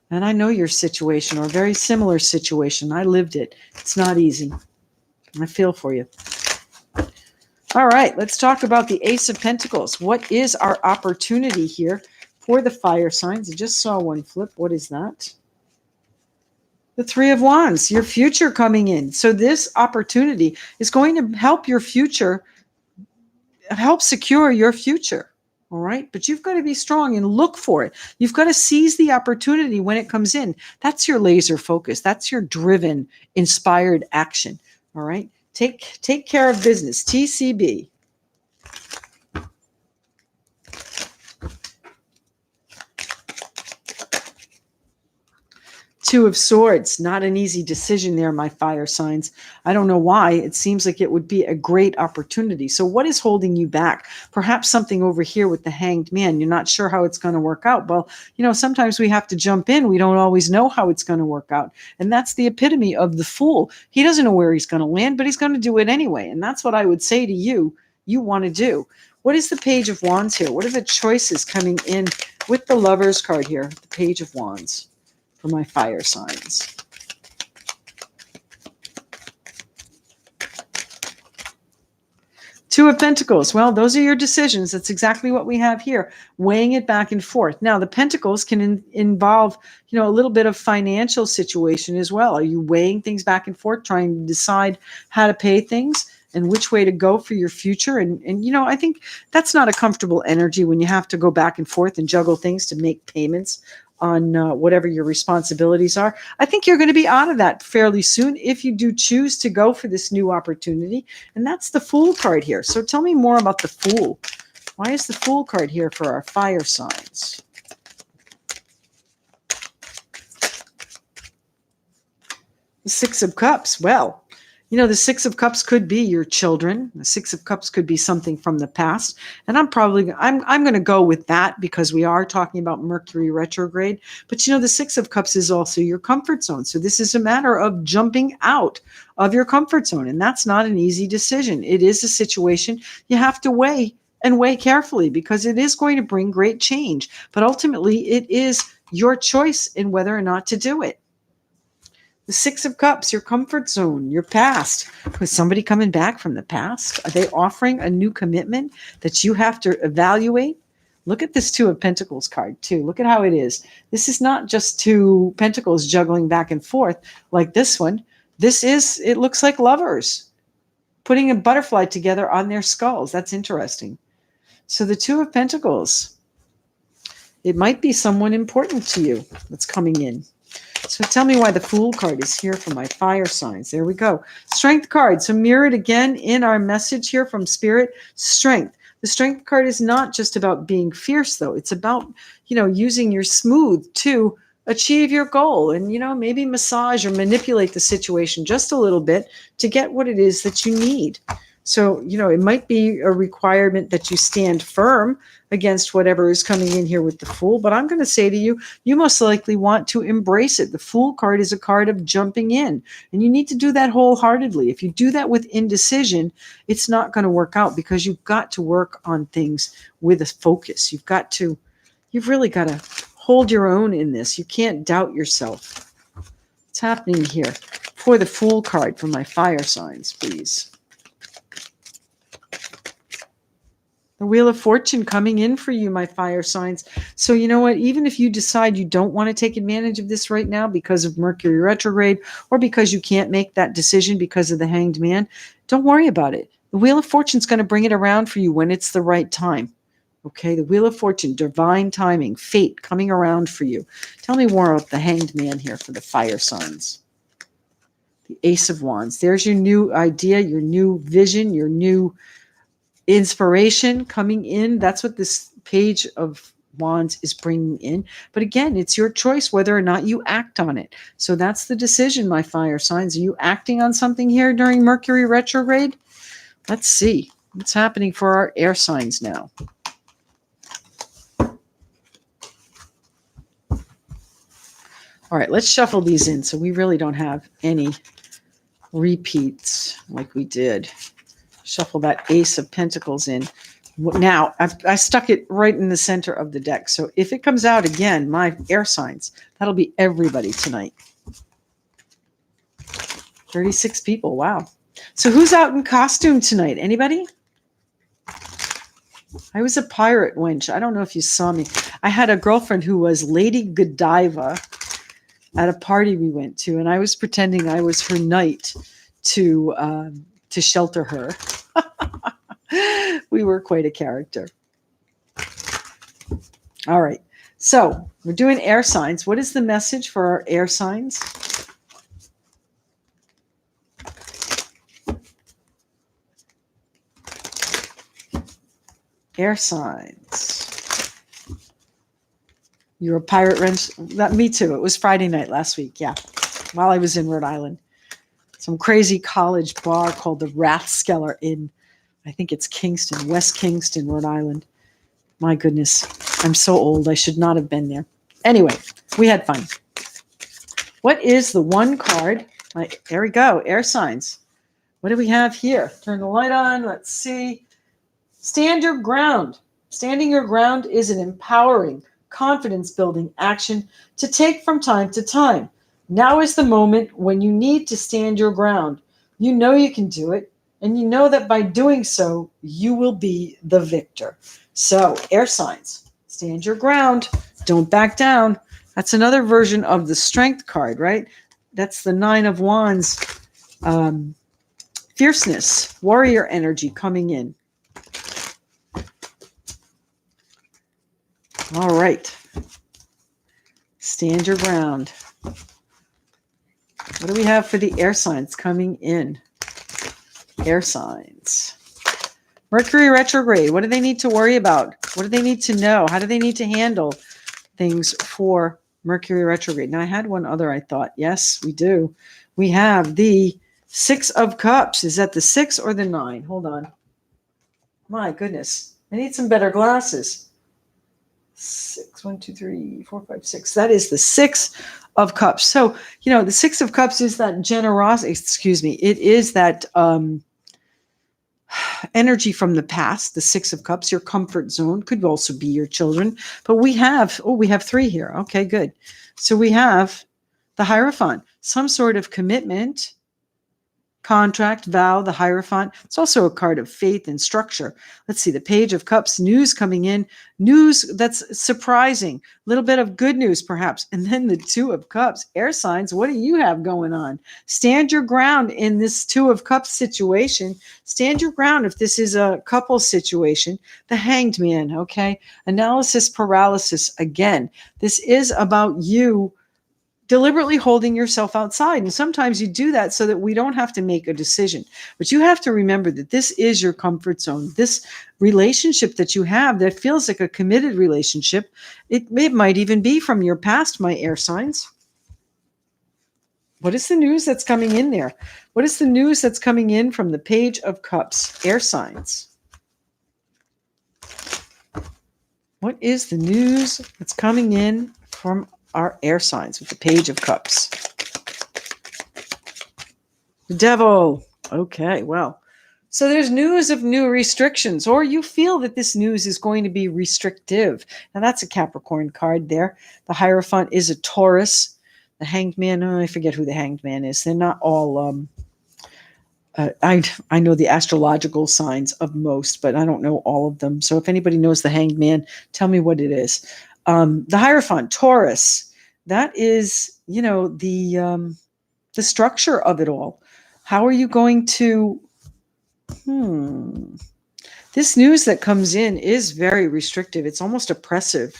And I know your situation or a very similar situation. I lived it. It's not easy. I feel for you. All right, let's talk about the Ace of Pentacles. What is our opportunity here for the fire signs? I just saw one flip. What is that? The Three of Wands, your future coming in. So this opportunity is going to help your future, help secure your future. All right. But you've got to be strong and look for it. You've got to seize the opportunity when it comes in. That's your laser focus. That's your driven, inspired action. All right. Take care of business. TCB. Two of Swords, not an easy decision there, my fire signs. I don't know why. It seems like it would be a great opportunity. So what is holding you back? Perhaps something over here with the Hanged Man. You're not sure how it's going to work out. Well, sometimes we have to jump in. We don't always know how it's going to work out. And that's the epitome of the Fool. He doesn't know where he's going to land, but he's going to do it anyway. And that's what I would say to you want to do. What is the Page of Wands here? What are the choices coming in with the Lovers card here? The Page of Wands for my fire signs. Two of Pentacles. Well, those are your decisions. That's exactly what we have here, weighing it back and forth. Now, the Pentacles can involve, a little bit of financial situation as well. Are you weighing things back and forth, trying to decide how to pay things and which way to go for your future? And I think that's not a comfortable energy when you have to go back and forth and juggle things to make payments on whatever your responsibilities are. I think you're going to be out of that fairly soon if you do choose to go for this new opportunity. And that's the Fool card here. So tell me more about the Fool. Why is the Fool card here for our fire signs? The Six of Cups. Well, the Six of Cups could be your children. The Six of Cups could be something from the past. And I'm going to go with that because we are talking about Mercury retrograde. But the Six of Cups is also your comfort zone. So this is a matter of jumping out of your comfort zone. And that's not an easy decision. It is a situation you have to weigh and weigh carefully because it is going to bring great change. But ultimately, it is your choice in whether or not to do it. The Six of Cups, your comfort zone, your past. Was somebody coming back from the past? Are they offering a new commitment that you have to evaluate? Look at this Two of Pentacles card too. Look at how it is. This is not just two pentacles juggling back and forth like this one. It looks like lovers putting a butterfly together on their skulls. That's interesting. So the Two of Pentacles, it might be someone important to you that's coming in. So tell me why the Fool card is here for my fire signs. There we go. Strength card. So mirrored again in our message here from Spirit. Strength. The Strength card is not just about being fierce, though. It's about, using your smooth to achieve your goal and, maybe massage or manipulate the situation just a little bit to get what it is that you need. So, it might be a requirement that you stand firm against whatever is coming in here with the Fool. But I'm going to say to you, you most likely want to embrace it. The Fool card is a card of jumping in. And you need to do that wholeheartedly. If you do that with indecision, it's not going to work out because you've got to work on things with a focus. You've really got to hold your own in this. You can't doubt yourself. What's happening here? For the Fool card for my fire signs, please. The Wheel of Fortune coming in for you, my fire signs. So you know what? Even if you decide you don't want to take advantage of this right now because of Mercury retrograde or because you can't make that decision because of the Hanged Man, don't worry about it. The Wheel of Fortune is going to bring it around for you when it's the right time. Okay, the Wheel of Fortune, divine timing, fate coming around for you. Tell me more about the Hanged Man here for the fire signs. The Ace of Wands. There's your new idea, your new vision, your new inspiration coming in. That's what this Page of Wands is bringing in. But again, it's your choice whether or not you act on it. So that's the decision, my fire signs. Are you acting on something here during Mercury retrograde? Let's see what's happening for our air signs now. All right, let's shuffle these in so we really don't have any repeats like we did. Shuffle that Ace of Pentacles in. Now, I stuck it right in the center of the deck. So if it comes out again, my air signs, that'll be everybody tonight. 36 people. Wow. So who's out in costume tonight? Anybody? I was a pirate wench. I don't know if you saw me. I had a girlfriend who was Lady Godiva at a party we went to, and I was pretending I was her knight to shelter her. We were quite a character. All right. So we're doing air signs. What is the message for our air signs? Air signs. You're a pirate wrench. Me too. It was Friday night last week. Yeah. While I was in Rhode Island. Some crazy college bar called the Rathskeller in, I think it's Kingston, West Kingston, Rhode Island. My goodness. I'm so old. I should not have been there. Anyway, we had fun. What is the one card? There we go. Air signs. What do we have here? Turn the light on. Let's see. Stand your ground. Standing your ground is an empowering, confidence-building action to take from time to time. Now is the moment when you need to stand your ground. You know you can do it, and you know that by doing so, you will be the victor. So, air signs. Stand your ground. Don't back down. That's another version of the strength card, right? That's the 9 of Wands. Fierceness, warrior energy coming in. All right. Stand your ground. What do we have for the air signs coming in? Air signs. Mercury retrograde. What do they need to worry about? What do they need to know? How do they need to handle things for Mercury retrograde? Now, I had one other, I thought. Yes, we do. We have the 6 of Cups. Is that the 6 or the 9? Hold on. My goodness. I need some better glasses. 6, 1, 2, 3, 4, 5, 6. That is the 6 of Cups. So, the 6 of Cups is that generosity. It is that energy from the past. The 6 of Cups, your comfort zone, could also be your children. But we have 3 here. Okay, good. So we have the Hierophant, some sort of commitment, contract, vow, the Hierophant. It's also a card of faith and structure. Let's see, the Page of Cups, news coming in, news that's surprising, a little bit of good news perhaps. And then the 2 of Cups, air signs. What do you have going on? Stand your ground in this 2 of Cups situation. Stand your ground if this is a couple situation. The Hanged Man, okay? Analysis paralysis again. This is about you deliberately holding yourself outside. And sometimes you do that so that we don't have to make a decision. But you have to remember that this is your comfort zone. This relationship that you have that feels like a committed relationship, it might even be from your past, my air signs. What is the news that's coming in there? What is the news that's coming in from the Page of Cups, air signs? What is the news that's coming in from our air signs with the Page of Cups? The Devil. Okay, well, so there's news of new restrictions, or you feel that this news is going to be restrictive. Now, that's a Capricorn card there. The Hierophant is a Taurus. The Hanged Man, I forget who the Hanged Man is. They're not all, I know the astrological signs of most, but I don't know all of them. So if anybody knows the Hanged Man, tell me what it is. The Hierophant, Taurus, that is, the structure of it all. How are you going to, this news that comes in is very restrictive. It's almost oppressive.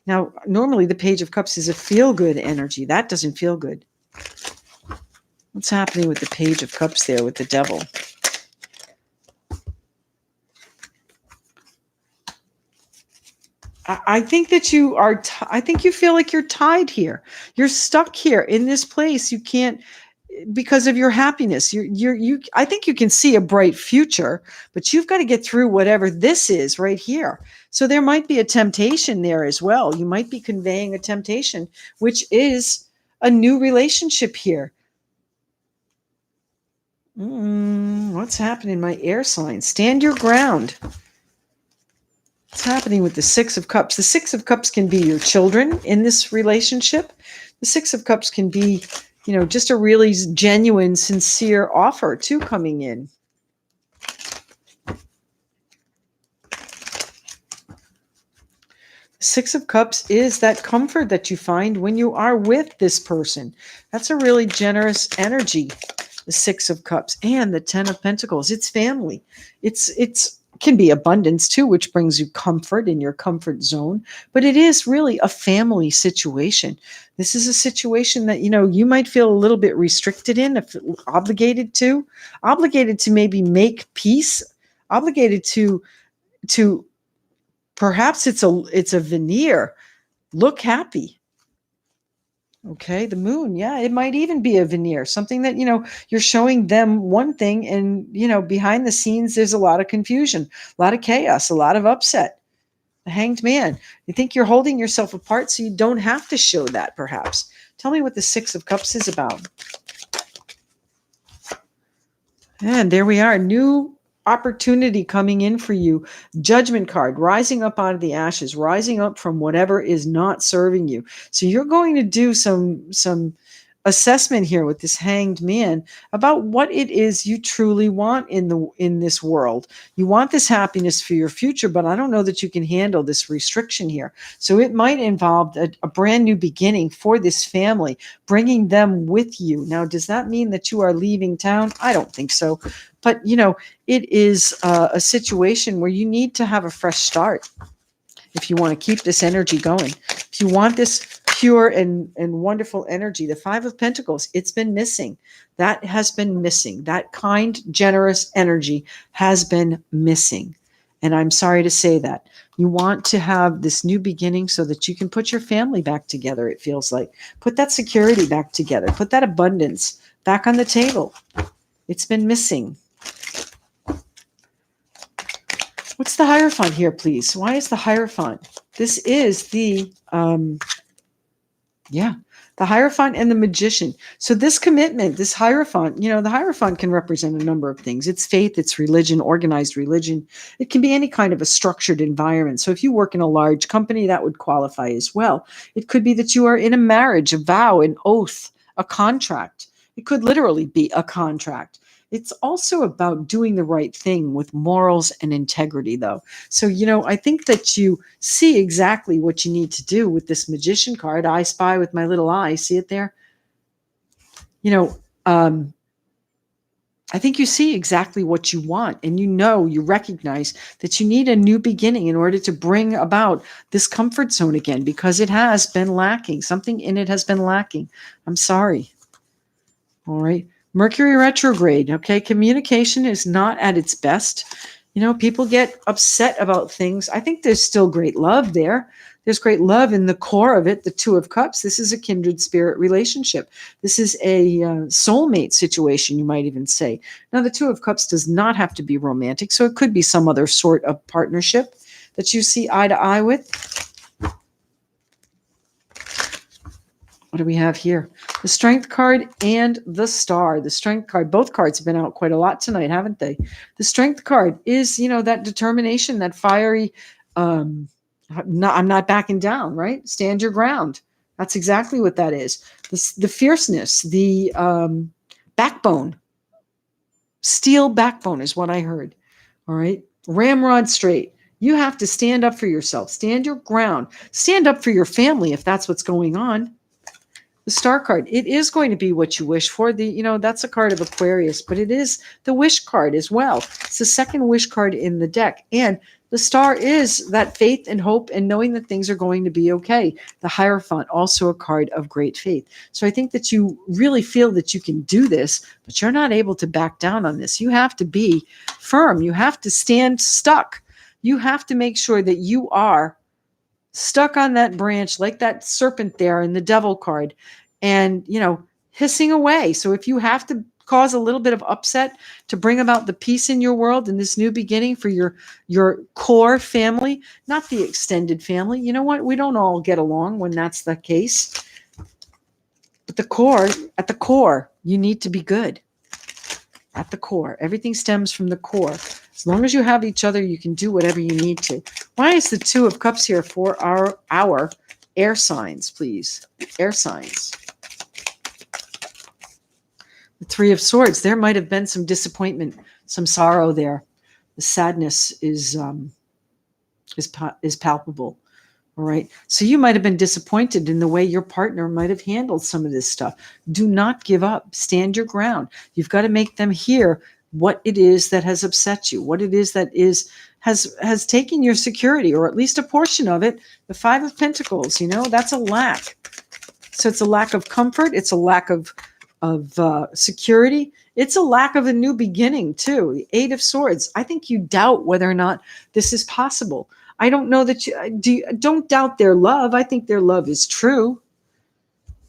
Now, normally the Page of Cups is a feel-good energy. That doesn't feel good. What's happening with the Page of Cups there with the Devil? I think that you are, I think you feel like you're tied here. You're stuck here in this place. You can't, because of your happiness. I think you can see a bright future, but you've got to get through whatever this is right here. So there might be a temptation there as well. You might be conveying a temptation, which is a new relationship here. What's happening, my air sign? Stand your ground. What's happening with the 6 of Cups? The 6 of Cups can be your children in this relationship. The 6 of Cups can be, just a really genuine, sincere offer too coming in. The 6 of Cups is that comfort that you find when you are with this person. That's a really generous energy. The 6 of Cups and the 10 of Pentacles. It's family. It's can be abundance too, which brings you comfort in your comfort zone. But it is really a family situation. This is a situation that, you might feel a little bit restricted in, if obligated to maybe make peace, obligated to Perhaps it's a veneer. Look happy. Okay, the moon. Yeah, it might even be a veneer, something that, you're showing them one thing and, behind the scenes, there's a lot of confusion, a lot of chaos, a lot of upset. The Hanged Man. You think you're holding yourself apart so you don't have to show that, perhaps. Tell me what the Six of Cups is about. And there we are. New opportunity coming in for you. Judgment card, rising up out of the ashes, rising up from whatever is not serving you. So you're going to do some assessment here with this Hanged Man about what it is you truly want in this world. You want this happiness for your future, but I don't know that you can handle this restriction here. So it might involve a brand new beginning for this family, bringing them with you. Now, does that mean that you are leaving town? I don't think so. But, it is a situation where you need to have a fresh start if you want to keep this energy going. If you want this pure and wonderful energy, the Five of Pentacles, it's been missing. That has been missing. That kind, generous energy has been missing. And I'm sorry to say that. You want to have this new beginning so that you can put your family back together, it feels like. Put that security back together. Put that abundance back on the table. It's been missing. What's the Hierophant here, please? Why is the Hierophant? This is the Hierophant and the Magician. So this commitment, this Hierophant, the Hierophant can represent a number of things. It's faith, it's religion, organized religion. It can be any kind of a structured environment. So if you work in a large company, that would qualify as well. It could be that you are in a marriage, a vow, an oath, a contract. It could literally be a contract. It's also about doing the right thing with morals and integrity, though. So, I think that you see exactly what you need to do with this Magician card. I spy with my little eye. See it there? I think you see exactly what you want, and you recognize that you need a new beginning in order to bring about this comfort zone again, because it has been lacking. Something in it has been lacking. I'm sorry. All right. Mercury retrograde. Okay. Communication is not at its best. People get upset about things. I think there's still great love there. There's great love in the core of it. The Two of Cups. This is a kindred spirit relationship. This is a soulmate situation, you might even say. Now, the Two of Cups does not have to be romantic. So it could be some other sort of partnership that you see eye to eye with. What do we have here? The Strength card and the Star. The Strength card, both cards have been out quite a lot tonight, haven't they? The Strength card is, that determination, that fiery, I'm not backing down, right? Stand your ground. That's exactly what that is. The fierceness, the backbone. Steel backbone is what I heard. All right. Ramrod straight. You have to stand up for yourself. Stand your ground. Stand up for your family if that's what's going on. The Star card, it is going to be what you wish for. That's a card of Aquarius, but it is the wish card as well. It's the second wish card in the deck. And the Star is that faith and hope and knowing that things are going to be okay. The Hierophant, also a card of great faith. So I think that you really feel that you can do this, but you're not able to back down on this. You have to be firm. You have to stand stuck. You have to make sure that you are stuck on that branch like that serpent there in the Devil card and, hissing away. So if you have to cause a little bit of upset to bring about the peace in your world and this new beginning for your core family, not the extended family, you know what? We don't all get along when that's the case. But at the core, you need to be good. At the core. Everything stems from the core. As long as you have each other, you can do whatever you need to. Why is the Two of Cups here for our air signs, please? Air signs. The Three of Swords. There might have been some disappointment, some sorrow there. The sadness is palpable. All right. So you might have been disappointed in the way your partner might have handled some of this stuff. Do not give up. Stand your ground. You've got to make them hear what it is that has upset you, what it is that has taken your security, or at least a portion of it. The Five of Pentacles, that's a lack. So it's a lack of comfort. It's a lack of security. It's a lack of a new beginning too. The Eight of Swords. I think you doubt whether or not this is possible. I don't know that don't doubt their love. I think their love is true.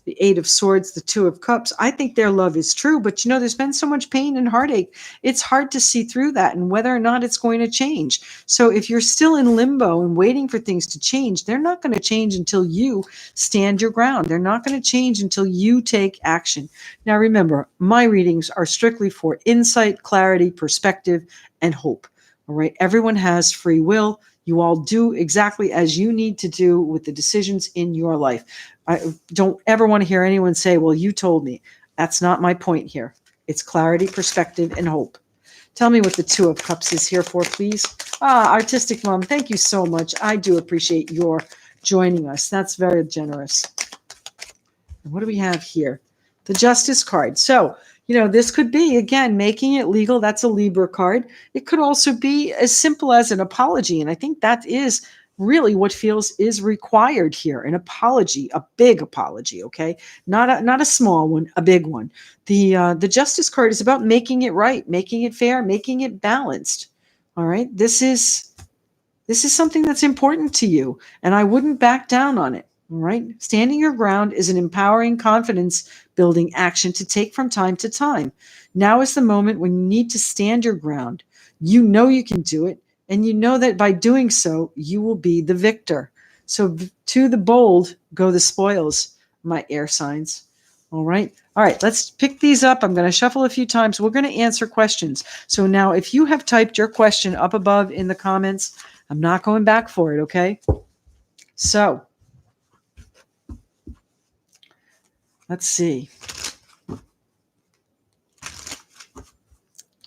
The Eight of Swords, the Two of Cups. I think their love is true, but there's been so much pain and heartache. It's hard to see through that and whether or not it's going to change. So if you're still in limbo and waiting for things to change, they're not going to change until you stand your ground. They're not going to change until you take action. Now, remember, my readings are strictly for insight, clarity, perspective, and hope. All right. Everyone has free will. You all do exactly as you need to do with the decisions in your life. I don't ever want to hear anyone say, well, you told me. That's not my point here. It's clarity, perspective, and hope. Tell me what the Two of Cups is here for, please. Artistic Mom, thank you so much. I do appreciate your joining us. That's very generous. And what do we have here? The Justice card. So, this could be, again, making it legal. That's a Libra card. It could also be as simple as an apology. And I think that is really what is required here. An apology, a big apology, okay? Not a small one, a big one. The Justice card is about making it right, making it fair, making it balanced. All right? This is something that's important to you, and I wouldn't back down on it. All right. Standing your ground is an empowering, confidence building action to take from time to time. Now is the moment when you need to stand your ground. You know you can do it, and you know that by doing so, you will be the victor. So to the bold go the spoils, my air signs. All right. All right. Let's pick these up. I'm going to shuffle a few times. We're going to answer questions. So now if you have typed your question up above in the comments, I'm not going back for it. Okay. So let's see.